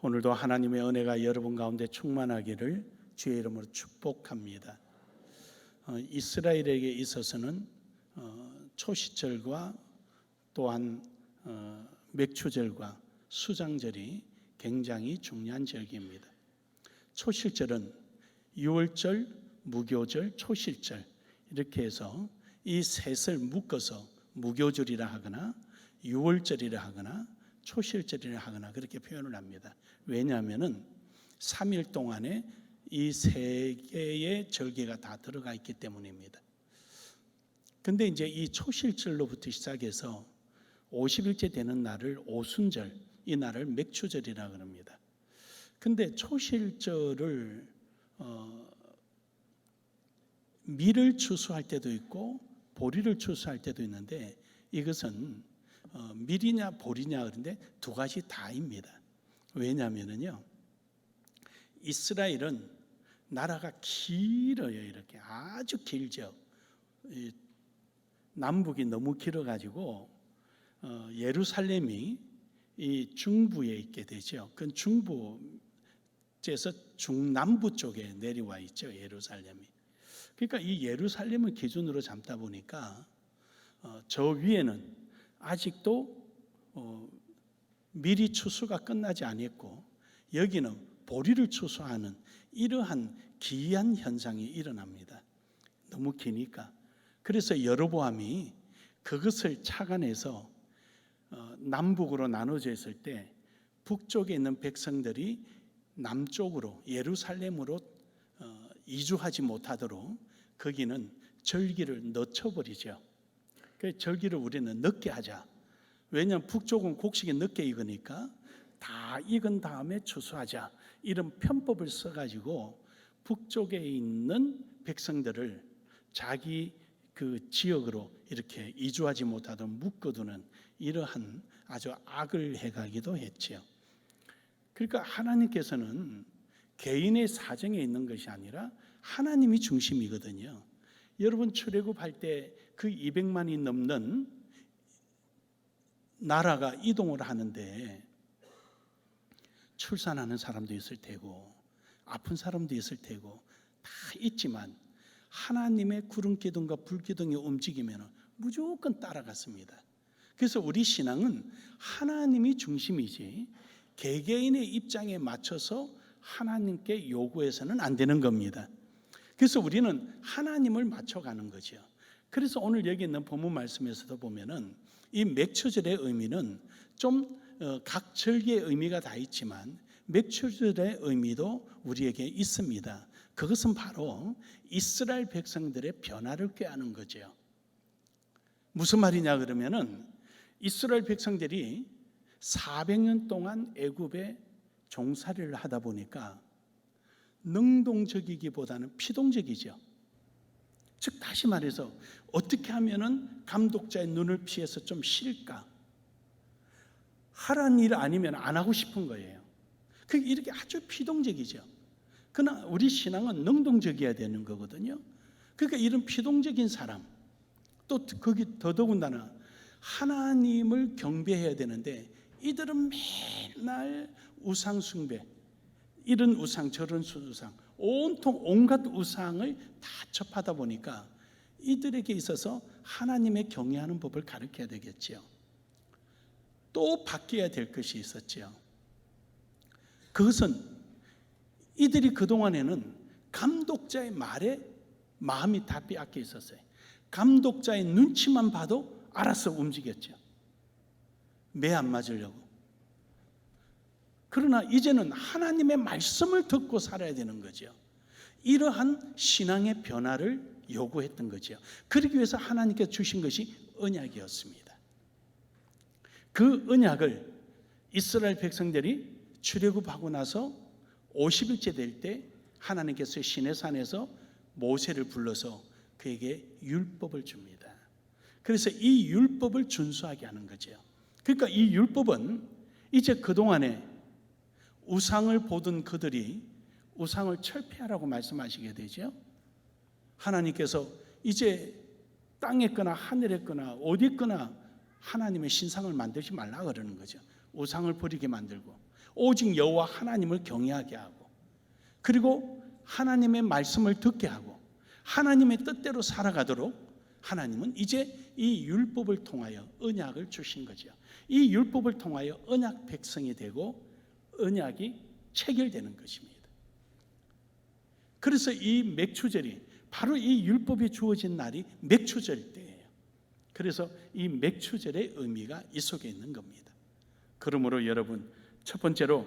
오늘도 하나님의 은혜가 여러분 가운데 충만하기를 주의 이름으로 축복합니다. 이스라엘에게 있어서는 초시절과 또한 맥추절과 수장절이 굉장히 중요한 절기입니다. 초실절은 유월절, 무교절, 초실절 이렇게 해서 이 셋을 묶어서 무교절이라 하거나 유월절이라 하거나 초실절이라 하거나 그렇게 표현을 합니다. 왜냐하면 3일 동안에 이 세 개의 절기가 다 들어가 있기 때문입니다. 근데 이제 이 초실절로부터 시작해서 50일째 되는 날을 오순절, 이 날을 맥추절이라 그럽니다. 근데 초실절을 밀을 추수할 때도 있고 보리를 추수할 때도 있는데 이것은 밀이냐 보리냐 그런데 두 가지 다입니다. 왜냐하면요, 이스라엘은 나라가 길어요. 이렇게 아주 길죠. 남북이 너무 길어가지고 예루살렘이 이 중부에 있게 되죠. 그 중부에서 중남부 쪽에 내려와 있죠. 예루살렘이. 그러니까 이 예루살렘을 기준으로 잡다 보니까 저 위에는 아직도 밀이 추수가 끝나지 않았고 여기는 보리를 추수하는 이러한 기이한 현상이 일어납니다. 너무 기니까. 그래서 여로보암이 그것을 착안해서 남북으로 나눠져 있을 때 북쪽에 있는 백성들이 남쪽으로 예루살렘으로 이주하지 못하도록 거기는 절기를 늦춰버리죠. 그 절기를 우리는 늦게 하자. 왜냐하면 북쪽은 곡식이 늦게 익으니까 다 익은 다음에 추수하자. 이런 편법을 써가지고 북쪽에 있는 백성들을 자기 그 지역으로 이렇게 이주하지 못하도록 묶어두는 이러한 아주 악을 해가기도 했지요. 그러니까 하나님께서는 개인의 사정에 있는 것이 아니라 하나님이 중심이거든요. 여러분 출애굽할 때 그 200만이 넘는 나라가 이동을 하는데 출산하는 사람도 있을 테고 아픈 사람도 있을 테고 다 있지만 하나님의 구름기둥과 불기둥이 움직이면 무조건 따라갔습니다. 그래서 우리 신앙은 하나님이 중심이지 개개인의 입장에 맞춰서 하나님께 요구해서는 안 되는 겁니다. 그래서 우리는 하나님을 맞춰가는 거죠. 그래서 오늘 여기 있는 본문 말씀에서도 보면은 이 맥추절의 의미는 좀 각 절기의 의미가 다 있지만 맥추절의 의미도 우리에게 있습니다. 그것은 바로 이스라엘 백성들의 변화를 꾀하는 거죠. 무슨 말이냐 그러면은 이스라엘 백성들이 400년 동안 애굽에 종살이를 하다 보니까 능동적이기보다는 피동적이죠. 즉 다시 말해서 어떻게 하면은 감독자의 눈을 피해서 좀 쉴까? 하라는 일 아니면 안 하고 싶은 거예요. 그게 이렇게 아주 피동적이죠. 그러나 우리 신앙은 능동적이어야 되는 거거든요. 그러니까 이런 피동적인 사람, 또 거기 더더군다나 하나님을 경배해야 되는데 이들은 맨날 우상 숭배, 이런 우상 저런 우상, 온통 온갖 우상을 다 접하다 보니까 이들에게 있어서 하나님의 경외하는 법을 가르쳐야 되겠죠. 또 바뀌어야 될 것이 있었죠. 그것은 이들이 그동안에는 감독자의 말에 마음이 다 빼앗겨 있었어요. 감독자의 눈치만 봐도 알아서 움직였죠. 매 안 맞으려고. 그러나 이제는 하나님의 말씀을 듣고 살아야 되는 거죠. 이러한 신앙의 변화를 요구했던 거죠. 그러기 위해서 하나님께 주신 것이 언약이었습니다. 그 언약을 이스라엘 백성들이 출애굽하고 나서 50일째 될 때 하나님께서 시내산에서 모세를 불러서 그에게 율법을 줍니다. 그래서 이 율법을 준수하게 하는 거죠. 그러니까 이 율법은 이제 그동안에 우상을 보던 그들이 우상을 철폐하라고 말씀하시게 되죠. 하나님께서 이제 땅에 있거나 하늘에 있거나 어디 있거나 하나님의 신상을 만들지 말라 그러는 거죠. 우상을 버리게 만들고 오직 여호와 하나님을 경외하게 하고, 그리고 하나님의 말씀을 듣게 하고 하나님의 뜻대로 살아가도록 하나님은 이제 이 율법을 통하여 언약을 주신 거죠. 이 율법을 통하여 언약 백성이 되고 언약이 체결되는 것입니다. 그래서 이 맥추절이 바로 이 율법이 주어진 날이 맥추절 때예요. 그래서 이 맥추절의 의미가 이 속에 있는 겁니다. 그러므로 여러분, 첫 번째로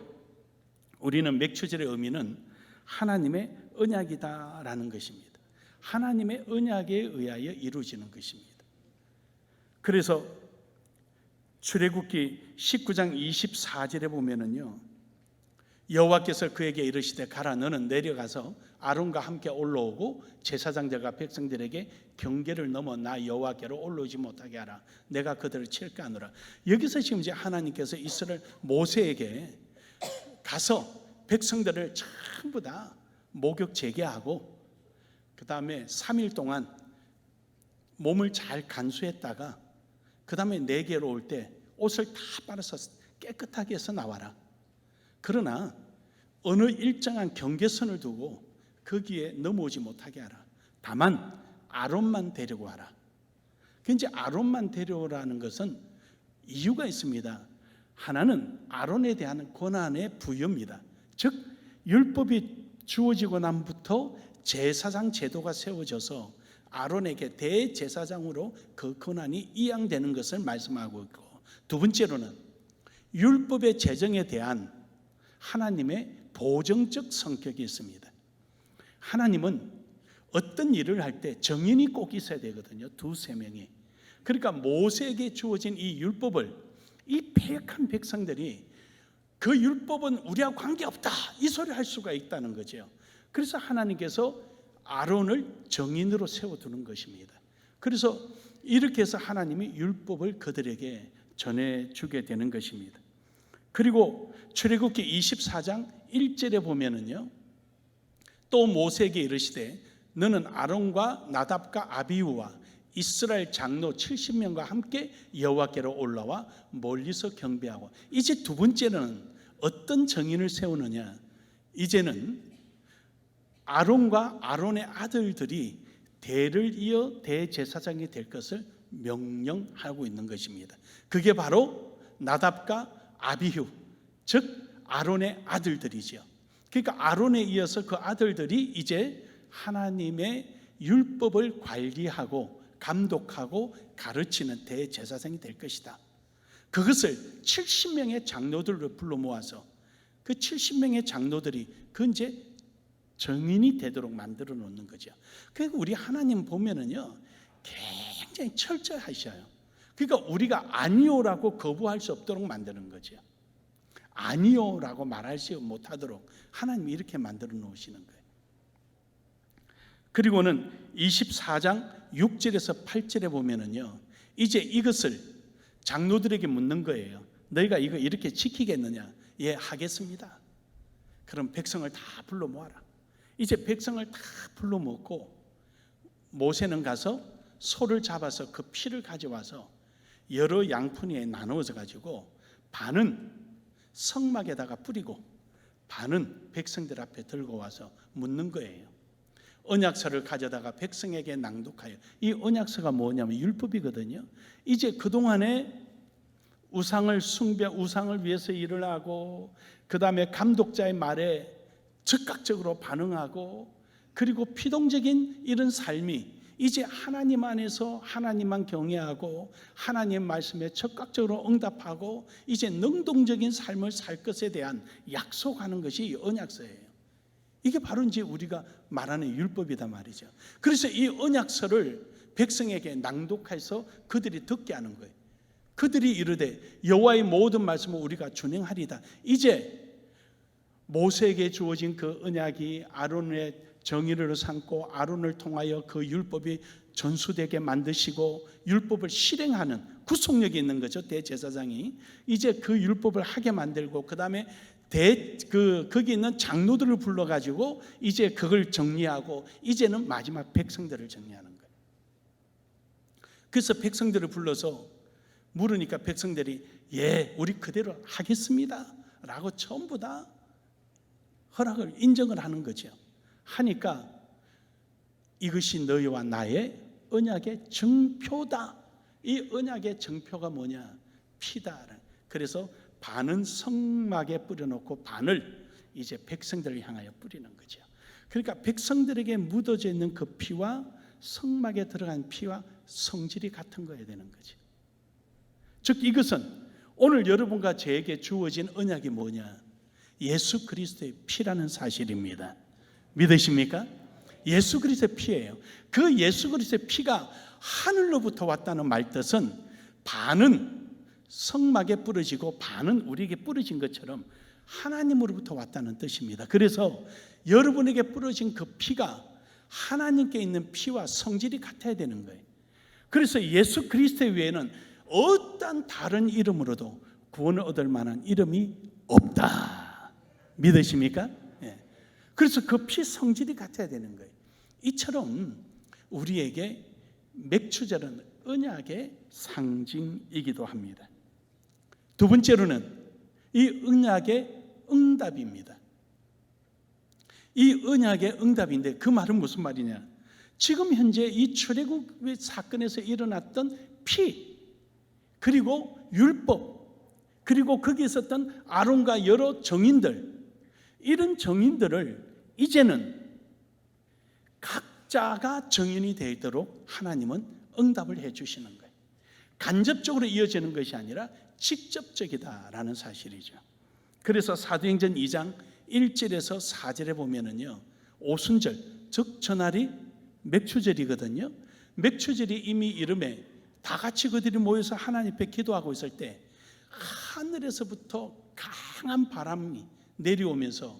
우리는 맥추절의 의미는 하나님의 언약이다라는 것입니다. 하나님의 언약에 의하여 이루어지는 것입니다. 그래서 출애굽기 19장 24절에 보면은요, 여호와께서 그에게 이르시되 가라, 너는 내려가서 아론과 함께 올라오고 제사장들과 백성들에게 경계를 넘어 나 여호와께로 올라오지 못하게 하라. 내가 그들을 칠까 하노라. 여기서 지금 이제 하나님께서 이스라엘 모세에게 가서 백성들을 전부 다 목욕 재개하고 그 다음에 3일 동안 몸을 잘 간수했다가 그 다음에 내게로 올 때 옷을 다 빨아서 깨끗하게 해서 나와라. 그러나 어느 일정한 경계선을 두고 거기에 넘어오지 못하게 하라. 다만 아론만 데리고 와라. 이제 아론만 데려오라는 것은 이유가 있습니다. 하나는 아론에 대한 권한의 부여입니다. 즉 율법이 주어지고 남부터 제사장 제도가 세워져서 아론에게 대제사장으로 그 권한이 이양되는 것을 말씀하고 있고, 두 번째로는 율법의 제정에 대한 하나님의 보정적 성격이 있습니다. 하나님은 어떤 일을 할 때 정인이 꼭 있어야 되거든요. 두세 명이. 그러니까 모세에게 주어진 이 율법을 이 패역한 백성들이 그 율법은 우리하고 관계없다 이 소리를 할 수가 있다는 거죠. 그래서 하나님께서 아론을 정인으로 세워두는 것입니다. 그래서 이렇게 해서 하나님이 율법을 그들에게 전해주게 되는 것입니다. 그리고 출애굽기 24장 1절에 보면은요, 또 모세에게 이르시되 너는 아론과 나답과 아비후와 이스라엘 장로 70명과 함께 여호와께로 올라와 멀리서 경배하고. 이제 두 번째는 어떤 정인을 세우느냐, 이제는 아론과 아론의 아들들이 대를 이어 대제사장이 될 것을 명령하고 있는 것입니다. 그게 바로 나답과 아비후, 즉 아론의 아들들이죠. 그러니까 아론에 이어서 그 아들들이 이제 하나님의 율법을 관리하고 감독하고 가르치는 대제사장이 될 것이다. 그것을 70명의 장로들을 불러 모아서 그 70명의 장로들이 그 이제 정인이 되도록 만들어 놓는 거죠. 그러니까 우리 하나님 보면은요, 굉장히 철저하셔요. 그러니까 우리가 아니요라고 거부할 수 없도록 만드는 거죠. 아니요라고 말하지 못하도록 하나님이 이렇게 만들어 놓으시는 거예요. 그리고는 24장 6절에서 8절에 보면은요, 이제 이것을 장로들에게 묻는 거예요. 너희가 이거 이렇게 지키겠느냐? 예, 하겠습니다. 그럼 백성을 다 불러 모아라. 이제 백성을 다 불러 모으고 모세는 가서 소를 잡아서 그 피를 가져와서 여러 양푼에 나누어져 가지고 반은 성막에다가 뿌리고 반은 백성들 앞에 들고 와서 묻는 거예요. 언약서를 가져다가 백성에게 낭독하여. 이 언약서가 뭐냐면 율법이거든요. 이제 그동안에 우상을 위해서 일을 하고 그 다음에 감독자의 말에 즉각적으로 반응하고 그리고 피동적인 이런 삶이 이제 하나님 안에서 하나님만 경외하고 하나님의 말씀에 적극적으로 응답하고 이제 능동적인 삶을 살 것에 대한 약속하는 것이 언약서예요. 이게 바로 이제 우리가 말하는 율법이다 말이죠. 그래서 이 언약서를 백성에게 낭독해서 그들이 듣게 하는 거예요. 그들이 이르되 여호와의 모든 말씀을 우리가 준행하리다. 이제 모세에게 주어진 그 언약이 아론의 정의를 삼고 아론을 통하여 그 율법이 전수되게 만드시고 율법을 실행하는 구속력이 있는 거죠. 대제사장이 이제 그 율법을 하게 만들고 그 다음에 거기 있는 장로들을 불러가지고 이제 그걸 정리하고 이제는 마지막 백성들을 정리하는 거예요. 그래서 백성들을 불러서 물으니까 백성들이 예, 우리 그대로 하겠습니다 라고 전부 다 허락을 인정을 하는 거죠. 하니까 이것이 너희와 나의 언약의 증표다. 이 언약의 증표가 뭐냐? 피다. 그래서 반은 성막에 뿌려놓고 반을 이제 백성들을 향하여 뿌리는 거죠. 그러니까 백성들에게 묻어져 있는 그 피와 성막에 들어간 피와 성질이 같은 거야 되는 거죠. 즉 이것은 오늘 여러분과 저에게 주어진 언약이 뭐냐? 예수 그리스도의 피라는 사실입니다. 믿으십니까? 예수 그리스도의 피예요. 그 예수 그리스도의 피가 하늘로부터 왔다는 말뜻은 반은 성막에 뿌려지고 반은 우리에게 뿌려진 것처럼 하나님으로부터 왔다는 뜻입니다. 그래서 여러분에게 뿌려진 그 피가 하나님께 있는 피와 성질이 같아야 되는 거예요. 그래서 예수 그리스도 외에는 어떤 다른 이름으로도 구원을 얻을 만한 이름이 없다. 믿으십니까? 예. 그래서 그 피 성질이 같아야 되는 거예요. 이처럼 우리에게 맥추절은 언약의 상징이기도 합니다. 두 번째로는 이 언약의 응답입니다. 이 언약의 응답인데 그 말은 무슨 말이냐? 지금 현재 이 출애굽 사건에서 일어났던 피, 그리고 율법, 그리고 거기에 있었던 아론과 여러 정인들, 이런 정인들을 이제는 각자가 정인이 되도록 하나님은 응답을 해 주시는 거예요. 간접적으로 이어지는 것이 아니라 직접적이다라는 사실이죠. 그래서 사도행전 2장 1절에서 4절에 보면은요, 오순절, 즉 전날이 맥추절이거든요. 맥추절이 이미 이름에 다 같이 그들이 모여서 하나님 앞에 기도하고 있을 때 하늘에서부터 강한 바람이 내려오면서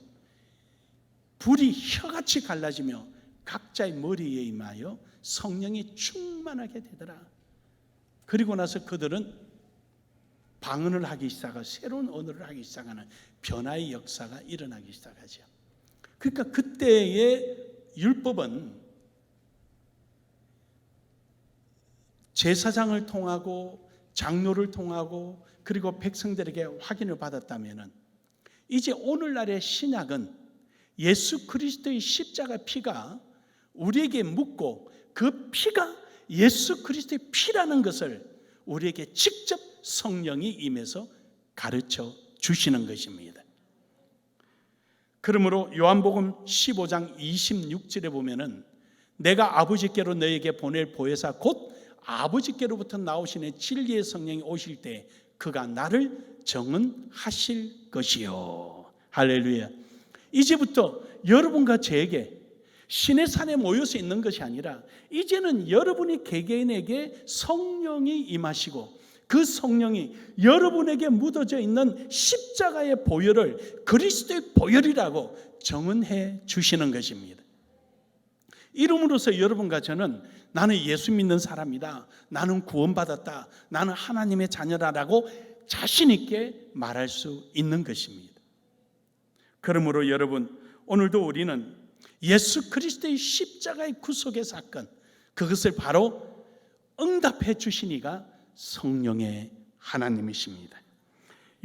불이 혀같이 갈라지며 각자의 머리에 임하여 성령이 충만하게 되더라. 그리고 나서 그들은 방언을 하기 시작하고 새로운 언어를 하기 시작하는 변화의 역사가 일어나기 시작하죠. 그러니까 그때의 율법은 제사장을 통하고 장로를 통하고 그리고 백성들에게 확인을 받았다면 이제 오늘날의 신약은 예수 그리스도의 십자가 피가 우리에게 묻고 그 피가 예수 그리스도의 피라는 것을 우리에게 직접 성령이 임해서 가르쳐 주시는 것입니다. 그러므로 요한복음 15장 26절에 보면은 내가 아버지께로 너에게 보낼 보혜사 곧 아버지께로부터 나오시는 진리의 성령이 오실 때 그가 나를 정언하실 것이요. 할렐루야. 이제부터 여러분과 저에게 신의 산에 모여서 있는 것이 아니라 이제는 여러분이 개개인에게 성령이 임하시고 그 성령이 여러분에게 묻어져 있는 십자가의 보혈을 그리스도의 보혈이라고 정언해 주시는 것입니다. 이름으로써 여러분과 저는 나는 예수 믿는 사람이다, 나는 구원받았다, 나는 하나님의 자녀라라고 자신 있게 말할 수 있는 것입니다. 그러므로 여러분, 오늘도 우리는 예수 그리스도의 십자가의 구속의 사건, 그것을 바로 응답해 주시니가 성령의 하나님이십니다.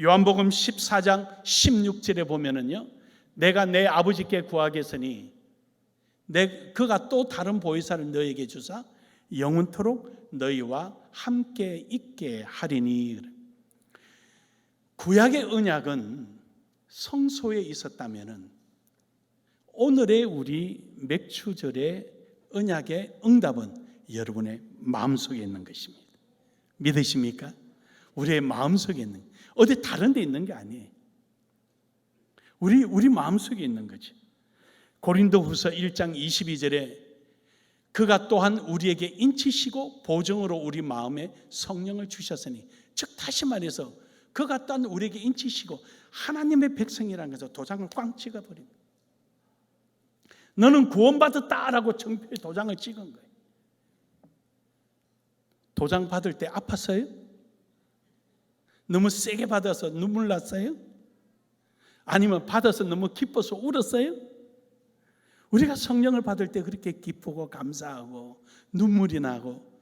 요한복음 14장 16절에 보면은요, 내가 내 아버지께 구하겠으니 그가 또 다른 보혜사를 너에게 주사 영원토록 너희와 함께 있게 하리니. 구약의 언약은 성소에 있었다면은 오늘의 우리 맥추절의 언약의 응답은 여러분의 마음속에 있는 것입니다. 믿으십니까? 우리의 마음속에 있는, 어디 다른 데 있는 게 아니에요. 우리 마음속에 있는 거지. 고린도후서 1장 22절에 그가 또한 우리에게 인치시고 보증으로 우리 마음에 성령을 주셨으니, 즉 다시 말해서 그가 또한 우리에게 인치시고 하나님의 백성이라는 것을 도장을 꽝 찍어버립니다. 너는 구원받았다라고 정표에 도장을 찍은 거예요. 도장 받을 때 아팠어요? 너무 세게 받아서 눈물 났어요? 아니면 받아서 너무 기뻐서 울었어요? 우리가 성령을 받을 때 그렇게 기쁘고 감사하고 눈물이 나고,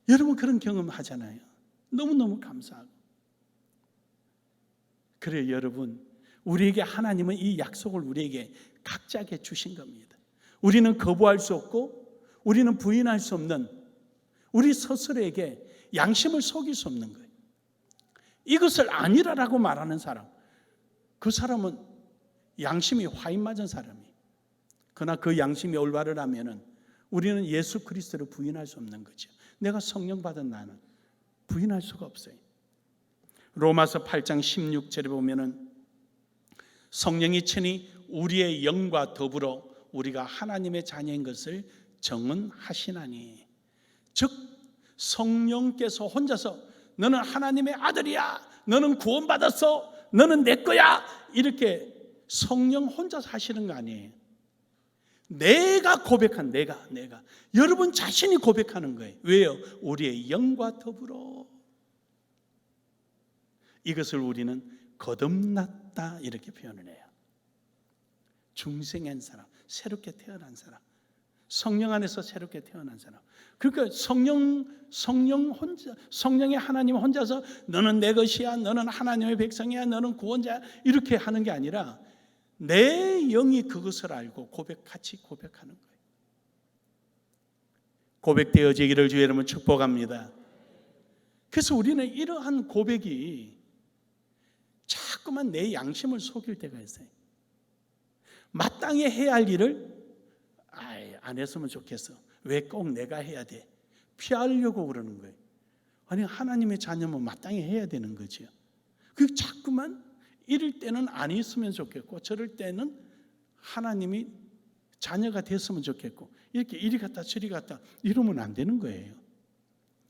여러분 그런 경험 하잖아요. 너무너무 감사하고. 그래요, 여러분. 우리에게 하나님은 이 약속을 우리에게 각자에게 주신 겁니다. 우리는 거부할 수 없고 우리는 부인할 수 없는, 우리 스스로에게 양심을 속일 수 없는 거예요. 이것을 아니라라고 말하는 사람, 그 사람은 양심이 화인 맞은 사람이에요. 그러나 그 양심이 올바르다면 우리는 예수 그리스도를 부인할 수 없는 거죠. 내가 성령 받은 나는 부인할 수가 없어요. 로마서 8장 16절에 보면은 성령이 친히 우리의 영과 더불어 우리가 하나님의 자녀인 것을 증언하시나니, 즉 성령께서 혼자서 너는 하나님의 아들이야, 너는 구원받았어, 너는 내 거야, 이렇게 성령 혼자서 하시는 거 아니에요. 내가 고백한, 내가 여러분 자신이 고백하는 거예요. 왜요? 우리의 영과 더불어. 이것을 우리는 거듭났다 이렇게 표현을 해요. 중생한 사람, 새롭게 태어난 사람, 성령 안에서 새롭게 태어난 사람. 그러니까 성령 혼자, 성령의 하나님 혼자서 너는 내 것이야, 너는 하나님의 백성이야, 너는 구원자야, 이렇게 하는 게 아니라 내 영이 그것을 알고 같이 고백하는 거예요. 고백되어지기를 주의 이름으로 축복합니다. 그래서 우리는 이러한 고백이 자꾸만 내 양심을 속일 때가 있어요. 마땅히 해야 할 일을 안 했으면 좋겠어, 왜 꼭 내가 해야 돼, 피하려고 그러는 거예요. 아니, 하나님의 자녀면 마땅히 해야 되는 거죠. 그 자꾸만 이럴 때는 안 있으면 좋겠고 저럴 때는 하나님이 자녀가 됐으면 좋겠고 이렇게 이리 갔다 저리 갔다 이러면 안 되는 거예요.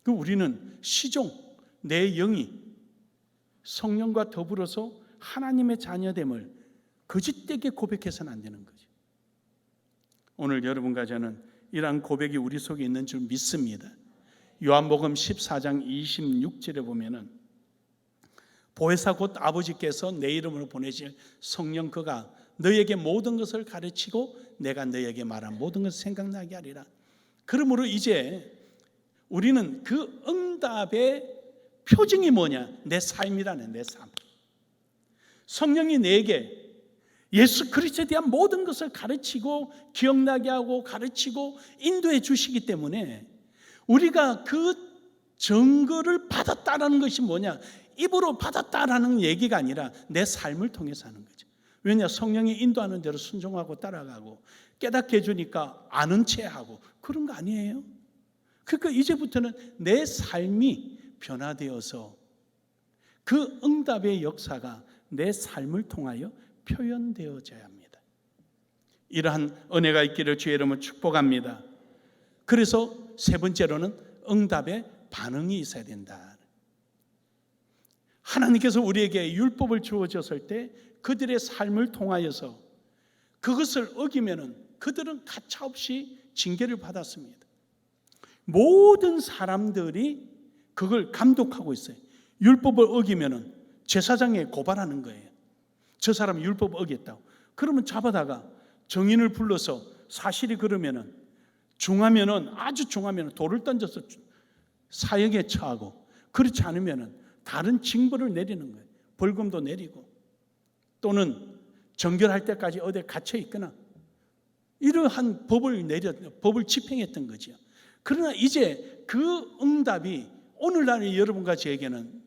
그 우리는 시종, 내 영이 성령과 더불어서 하나님의 자녀됨을 거짓되게 고백해서는 안 되는 거죠. 오늘 여러분과 저는 이러한 고백이 우리 속에 있는 줄 믿습니다. 요한복음 14장 26절에 보면은 보혜사 곧 아버지께서 내 이름으로 보내실 성령 그가 너에게 모든 것을 가르치고 내가 너에게 말한 모든 것을 생각나게 하리라. 그러므로 이제 우리는 그 응답의 표징이 뭐냐? 내 삶이라는, 내 삶. 성령이 내게 예수 그리스도에 대한 모든 것을 가르치고 기억나게 하고 가르치고 인도해 주시기 때문에 우리가 그 증거를 받았다라는 것이 뭐냐? 입으로 받았다라는 얘기가 아니라 내 삶을 통해서 하는 거죠. 왜냐? 성령이 인도하는 대로 순종하고 따라가고 깨닫게 해주니까 아는 체하고 그런 거 아니에요. 그러니까 이제부터는 내 삶이 변화되어서 그 응답의 역사가 내 삶을 통하여 표현되어져야 합니다. 이러한 은혜가 있기를 주의 이름으로 축복합니다. 그래서 세 번째로는 응답의 반응이 있어야 된다. 하나님께서 우리에게 율법을 주어졌을 때 그들의 삶을 통하여서 그것을 어기면은 그들은 가차없이 징계를 받았습니다. 모든 사람들이 그걸 감독하고 있어요. 율법을 어기면은 제사장에 고발하는 거예요. 저 사람 율법 어겼다고. 그러면 잡아다가 정인을 불러서 사실이 그러면은 중하면은, 아주 중하면은 돌을 던져서 사형에 처하고, 그렇지 않으면은 다른 징벌을 내리는 거예요. 벌금도 내리고 또는 정결할 때까지 어디에 갇혀 있거나 이러한 법을 집행했던 거죠. 그러나 이제 그 응답이 오늘날의 여러분과 저에게는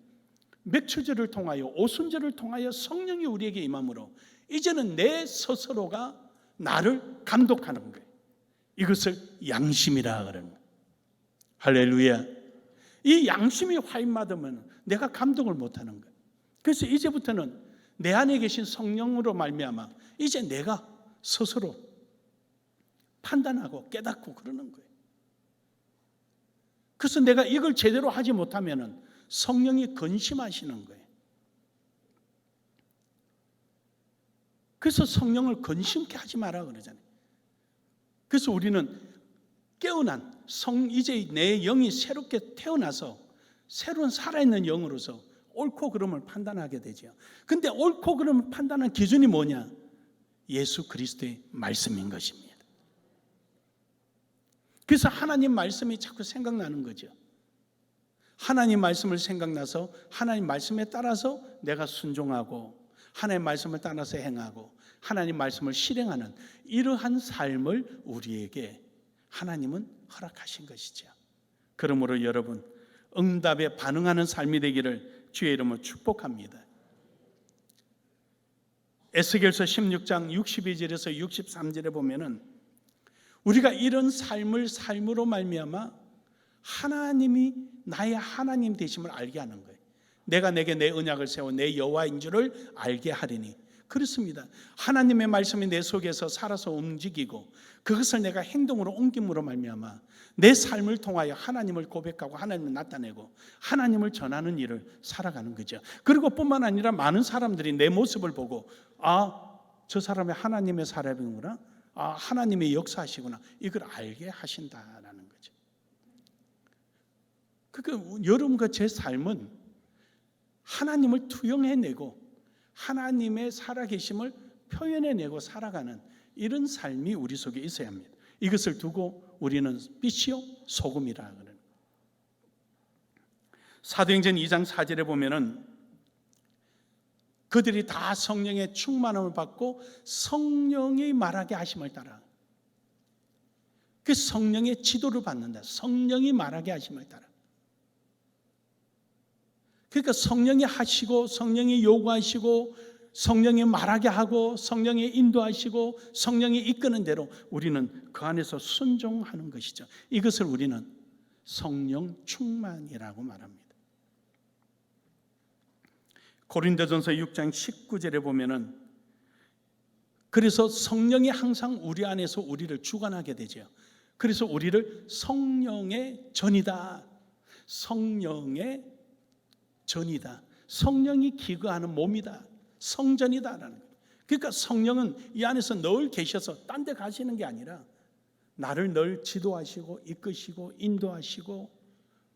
맥추절을 통하여, 오순절을 통하여 성령이 우리에게 임함으로 이제는 내 스스로가 나를 감독하는 거예요. 이것을 양심이라 그러는 거예요. 할렐루야. 이 양심이 화인맞으면 내가 감독을 못하는 거예요. 그래서 이제부터는 내 안에 계신 성령으로 말미암아 이제 내가 스스로 판단하고 깨닫고 그러는 거예요. 그래서 내가 이걸 제대로 하지 못하면 성령이 근심하시는 거예요. 그래서 성령을 근심케 하지 마라 그러잖아요. 그래서 우리는 깨어난 이제 내 영이 새롭게 태어나서 새로운 살아있는 영으로서 옳고 그름을 판단하게 되죠. 근데 옳고 그름을 판단하는 기준이 뭐냐? 예수 그리스도의 말씀인 것입니다. 그래서 하나님 말씀이 자꾸 생각나는 거죠. 하나님 말씀을 생각나서 하나님 말씀에 따라서 내가 순종하고 하나님 말씀을 따라서 행하고 하나님 말씀을 실행하는 이러한 삶을 우리에게 하나님은 허락하신 것이죠. 그러므로 여러분, 응답에 반응하는 삶이 되기를 주의 이름으로 축복합니다. 에스겔서 16장 62절에서 63절에 보면은 우리가 이런 삶으로 말미암아 하나님이 나의 하나님 되심을 알게 하는 거예요. 내가 내게 내 언약을 세워 내 여호와인 줄을 알게 하리니. 그렇습니다. 하나님의 말씀이 내 속에서 살아서 움직이고 그것을 내가 행동으로 옮김으로 말미암아 내 삶을 통하여 하나님을 고백하고 하나님을 나타내고 하나님을 전하는 일을 살아가는 거죠. 그리고 뿐만 아니라 많은 사람들이 내 모습을 보고 저 사람이 하나님의 사람이구나, 하나님의 역사하시구나, 이걸 알게 하신다라는 거죠. 그러니까 여러분과 제 삶은 하나님을 투영해내고 하나님의 살아계심을 표현해내고 살아가는 이런 삶이 우리 속에 있어야 합니다. 이것을 두고 우리는 빛이요 소금이라 그러는 거예요. 사도행전 2장 4절에 보면은 그들이 다 성령의 충만함을 받고 성령이 말하게 하심을 따라, 그 성령의 지도를 받는다. 성령이 말하게 하심을 따라. 그러니까 성령이 하시고 성령이 요구하시고 성령이 말하게 하고 성령이 인도하시고 성령이 이끄는 대로 우리는 그 안에서 순종하는 것이죠. 이것을 우리는 성령 충만이라고 말합니다. 고린도전서 6장 19절에 보면은 그래서 성령이 항상 우리 안에서 우리를 주관하게 되죠. 그래서 우리를 성령의 전이다. 성령의 전이다. 성령이 기거하는 몸이다. 성전이다라는 거예요. 그러니까 성령은 이 안에서 늘 계셔서 딴 데 가시는 게 아니라 나를 늘 지도하시고 이끄시고 인도하시고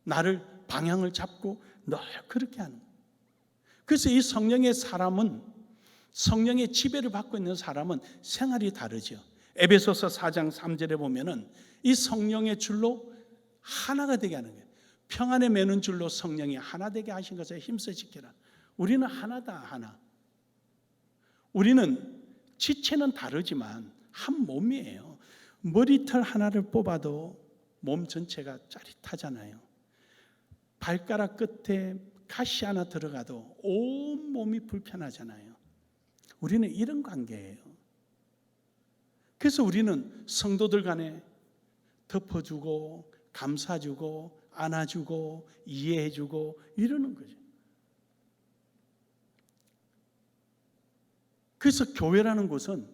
나를 방향을 잡고 늘 그렇게 하는 거예요. 그래서 이 성령의 사람은, 성령의 지배를 받고 있는 사람은 생활이 다르죠. 에베소서 4장 3절에 보면은 이 성령의 줄로 하나가 되게 하는 거예요. 평안에 매는 줄로 성령이 하나 되게 하신 것을 힘써 지켜라. 우리는 하나다, 하나. 우리는 지체는 다르지만 한 몸이에요. 머리털 하나를 뽑아도 몸 전체가 짜릿하잖아요. 발가락 끝에 가시 하나 들어가도 온 몸이 불편하잖아요. 우리는 이런 관계예요. 그래서 우리는 성도들 간에 덮어주고 감싸주고 안아주고 이해해주고 이러는 거죠. 그래서 교회라는 곳은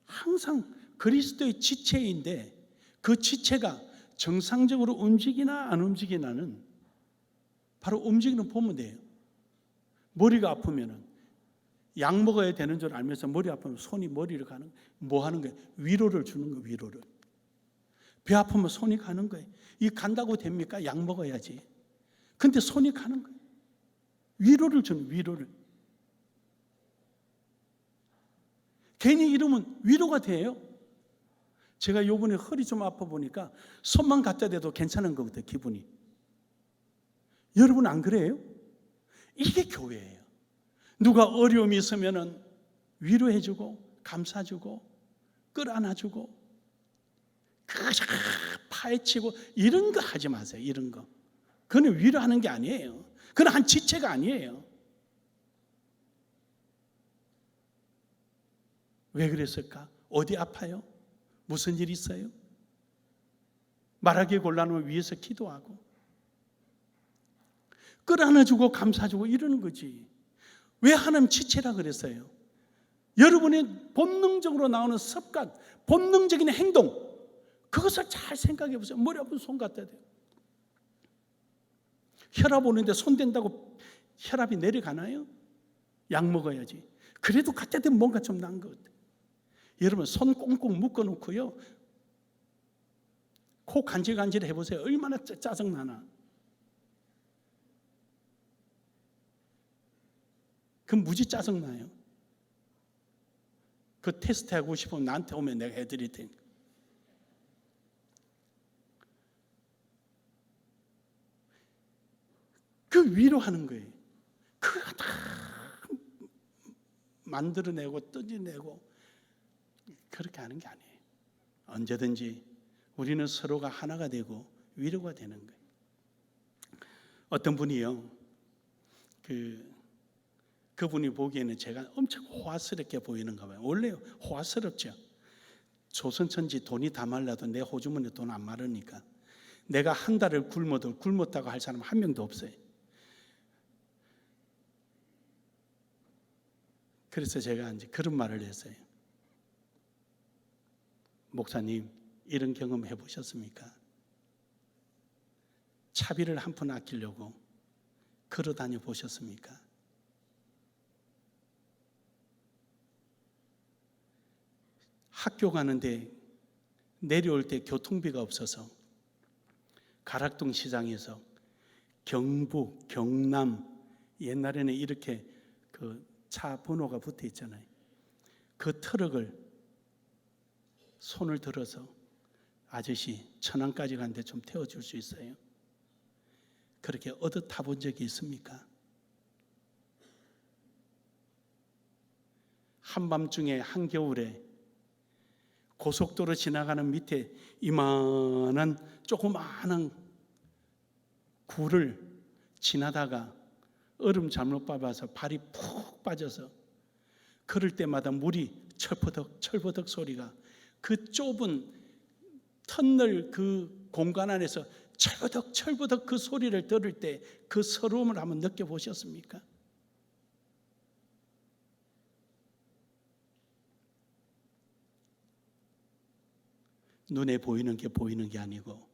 항상 그리스도의 지체인데 그 지체가 정상적으로 움직이나 안 움직이나는 바로 움직이는 보면 돼요. 머리가 아프면은 약 먹어야 되는 줄 알면서 머리 아프면 손이 머리를 가는, 뭐 하는 거예요? 위로를 주는 거예요. 위로를. 배 아프면 손이 가는 거예요. 이 간다고 됩니까? 약 먹어야지. 근데 손이 가는 거예요. 위로를 주는, 위로를. 괜히 이러면 위로가 돼요. 제가 요번에 허리 좀 아파 보니까 손만 갖다 대도 괜찮은 것 같아요. 기분이. 여러분 안 그래요? 이게 교회예요. 누가 어려움이 있으면 위로해주고 감싸주고 끌어안아주고 그저 파헤치고 이런 거 하지 마세요. 이런 거. 그건 위로하는 게 아니에요. 그건 한 지체가 아니에요. 왜 그랬을까? 어디 아파요? 무슨 일 있어요? 말하기 곤란하면 위에서 기도하고 끌어안아주고 감싸주고 이러는 거지. 왜 하나님 지체라 그랬어요? 여러분의 본능적으로 나오는 습관, 본능적인 행동, 그것을 잘 생각해 보세요. 머리 아픈 손 갖다 대요. 혈압 오는데 손 댄다고 혈압이 내려가나요? 약 먹어야지. 그래도 갖다 대면 뭔가 좀 난 것 같아요. 여러분 손 꽁꽁 묶어놓고요, 코 간질간질 해보세요. 얼마나 짜증나나. 그럼 무지 짜증나요. 그 테스트 하고 싶으면 나한테 오면 내가 해드릴 테니까. 위로하는 거예요. 그거 다 만들어내고 뜯어내고 그렇게 하는 게 아니에요. 언제든지 우리는 서로가 하나가 되고 위로가 되는 거예요. 어떤 분이요, 그분이 보기에는 제가 엄청 호화스럽게 보이는가 봐요. 원래 호화스럽죠. 조선천지 돈이 다 말라도 내 호주머니에 돈 안 마르니까 내가 한 달을 굶었다고 할 사람 한 명도 없어요. 그래서 제가 이제 그런 말을 했어요. 목사님, 이런 경험 해보셨습니까? 차비를 한 푼 아끼려고 걸어 다녀 보셨습니까? 학교 가는데 내려올 때 교통비가 없어서 가락동 시장에서 경북, 경남, 옛날에는 이렇게 그 차 번호가 붙어 있잖아요. 그 트럭을 손을 들어서 아저씨 천안까지 가는데 좀 태워줄 수 있어요? 그렇게 얻어 타본 적이 있습니까? 한밤중에 한겨울에 고속도로 지나가는 밑에 이만한 조그마한 굴을 지나다가 얼음 잘못 밟아서 발이 푹 빠져서 걸을 때마다 물이 철버덕 소리가 그 좁은 터널 그 공간 안에서 철버덕 그 소리를 들을 때 그 서러움을 한번 느껴보셨습니까? 눈에 보이는 게 아니고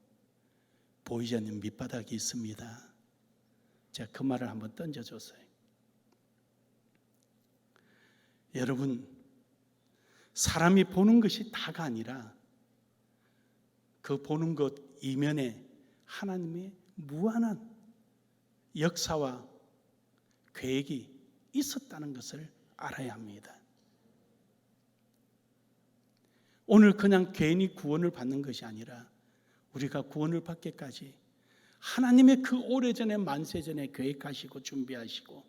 보이지 않는 밑바닥이 있습니다. 제가 그 말을 한번 던져줬어요. 여러분, 사람이 보는 것이 다가 아니라 그 보는 것 이면에 하나님의 무한한 역사와 계획이 있었다는 것을 알아야 합니다. 오늘 그냥 괜히 구원을 받는 것이 아니라 우리가 구원을 받기까지 하나님의 그 오래전에 만세전에 계획하시고 준비하시고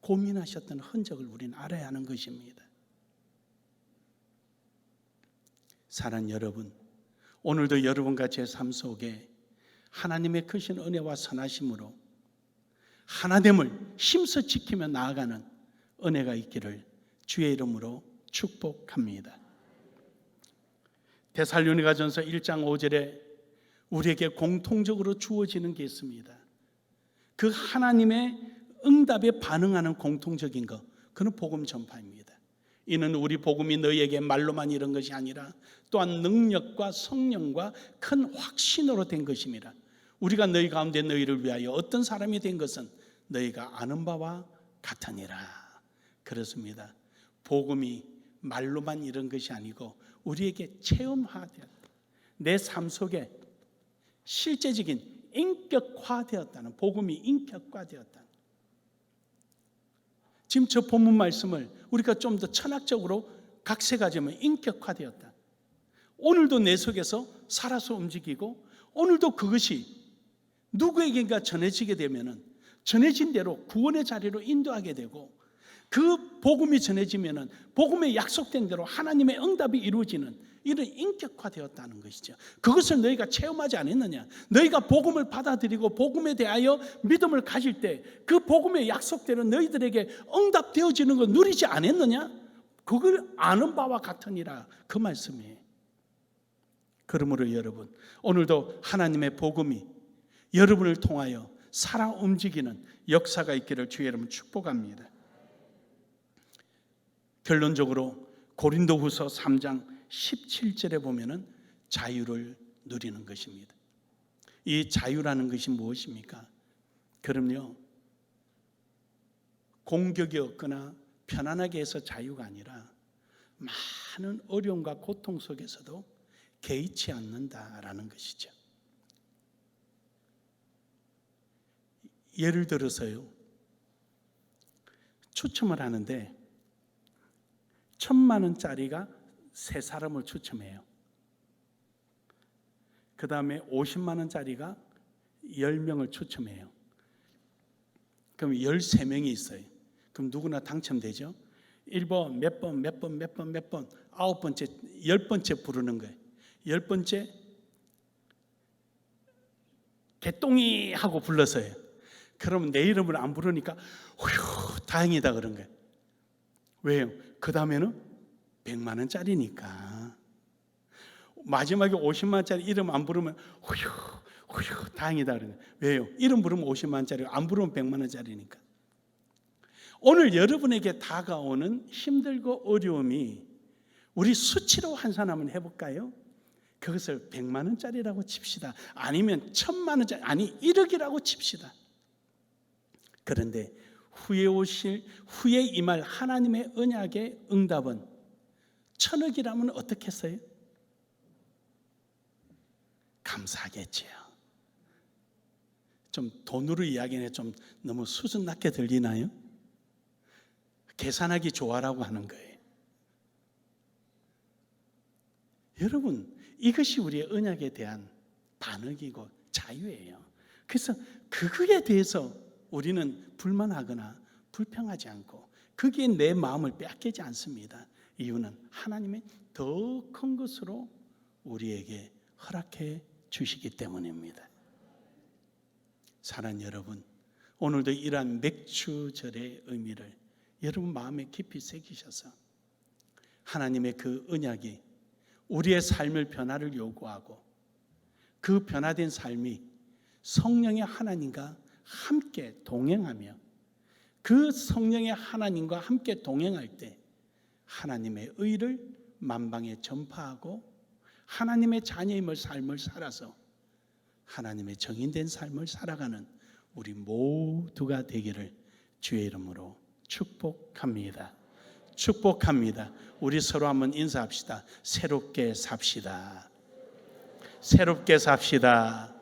고민하셨던 흔적을 우리는 알아야 하는 것입니다. 사랑하는 여러분, 오늘도 여러분과 제 삶 속에 하나님의 크신 은혜와 선하심으로 하나됨을 힘써 지키며 나아가는 은혜가 있기를 주의 이름으로 축복합니다. 데살로니가전서 1장 5절에 우리에게 공통적으로 주어지는 게 있습니다. 그 하나님의 응답에 반응하는 공통적인 것, 그는 복음 전파입니다. 이는 우리 복음이 너희에게 말로만 이런 것이 아니라 또한 능력과 성령과 큰 확신으로 된 것입니다. 우리가 너희 가운데 너희를 위하여 어떤 사람이 된 것은 너희가 아는 바와 같으니라. 그렇습니다. 복음이 말로만 이런 것이 아니고 우리에게 체험화되었다. 내 삶 속에 실제적인 인격화되었다는, 복음이 인격화되었다는. 지금 저 본문 말씀을 우리가 좀 더 철학적으로 각색하자면 인격화되었다. 오늘도 내 속에서 살아서 움직이고 오늘도 그것이 누구에게인가 전해지게 되면은 전해진 대로 구원의 자리로 인도하게 되고 그 복음이 전해지면은 복음에 약속된 대로 하나님의 응답이 이루어지는 이런 인격화되었다는 것이죠. 그것을 너희가 체험하지 않았느냐? 너희가 복음을 받아들이고 복음에 대하여 믿음을 가질 때 그 복음의 약속대로 너희들에게 응답되어지는 걸 누리지 않았느냐? 그걸 아는 바와 같으니라, 그 말씀이에요. 그러므로 여러분, 오늘도 하나님의 복음이 여러분을 통하여 살아 움직이는 역사가 있기를 주의 이름으로 축복합니다. 결론적으로 고린도후서 3장 17절에 보면은 자유를 누리는 것입니다. 이 자유라는 것이 무엇입니까? 그럼요, 공격이 없거나 편안하게 해서 자유가 아니라 많은 어려움과 고통 속에서도 개의치 않는다라는 것이죠. 예를 들어서요, 추첨을 하는데 1,000만 원짜리가 3사람을 추첨해요. 그 다음에 50만 원짜리가 10명을 추첨해요. 그럼 13명이 있어요. 그럼 누구나 당첨되죠? 1번, 몇 번, 몇 번, 몇 번, 몇 번, 9번째, 10번째 부르는 거예요. 10번째, 개똥이 하고 불렀어요. 그러면 내 이름을 안 부르니까, 휴, 다행이다 그런 거예요. 왜요? 그 다음에는 100만 원짜리니까. 마지막에 50만 원짜리 이름 안 부르면, 휴, 다행이다 그런 거예요. 왜요? 이름 부르면 50만 원짜리, 안 부르면 100만 원짜리니까. 오늘 여러분에게 다가오는 힘들고 어려움이 우리 수치로 환산 한번 해볼까요? 그것을 100만 원짜리라고 칩시다. 아니면 1000만 원짜리, 아니 1억이라고 칩시다. 그런데 후에 임할 하나님의 언약의 응답은 1000억이라면 어떻겠어요? 감사하겠지요. 좀 돈으로 이야기는 좀 너무 수준 낮게 들리나요? 계산하기 좋아라고 하는 거예요. 여러분, 이것이 우리의 언약에 대한 반응이고 자유예요. 그래서 그거에 대해서 우리는 불만하거나 불평하지 않고 거기에 내 마음을 빼앗기지 않습니다. 이유는 하나님의 더 큰 것으로 우리에게 허락해 주시기 때문입니다. 사랑하는 여러분, 오늘도 이러한 맥주절의 의미를 여러분 마음에 깊이 새기셔서 하나님의 그 언약이 우리의 삶의 변화를 요구하고 그 변화된 삶이 성령의 하나님과 함께 동행하며 그 성령의 하나님과 함께 동행할 때 하나님의 의를 만방에 전파하고 하나님의 자녀임을 삶을 살아서 하나님의 정인된 삶을 살아가는 우리 모두가 되기를 주의 이름으로 축복합니다. 축복합니다. 우리 서로 한번 인사합시다. 새롭게 삽시다. 새롭게 삽시다.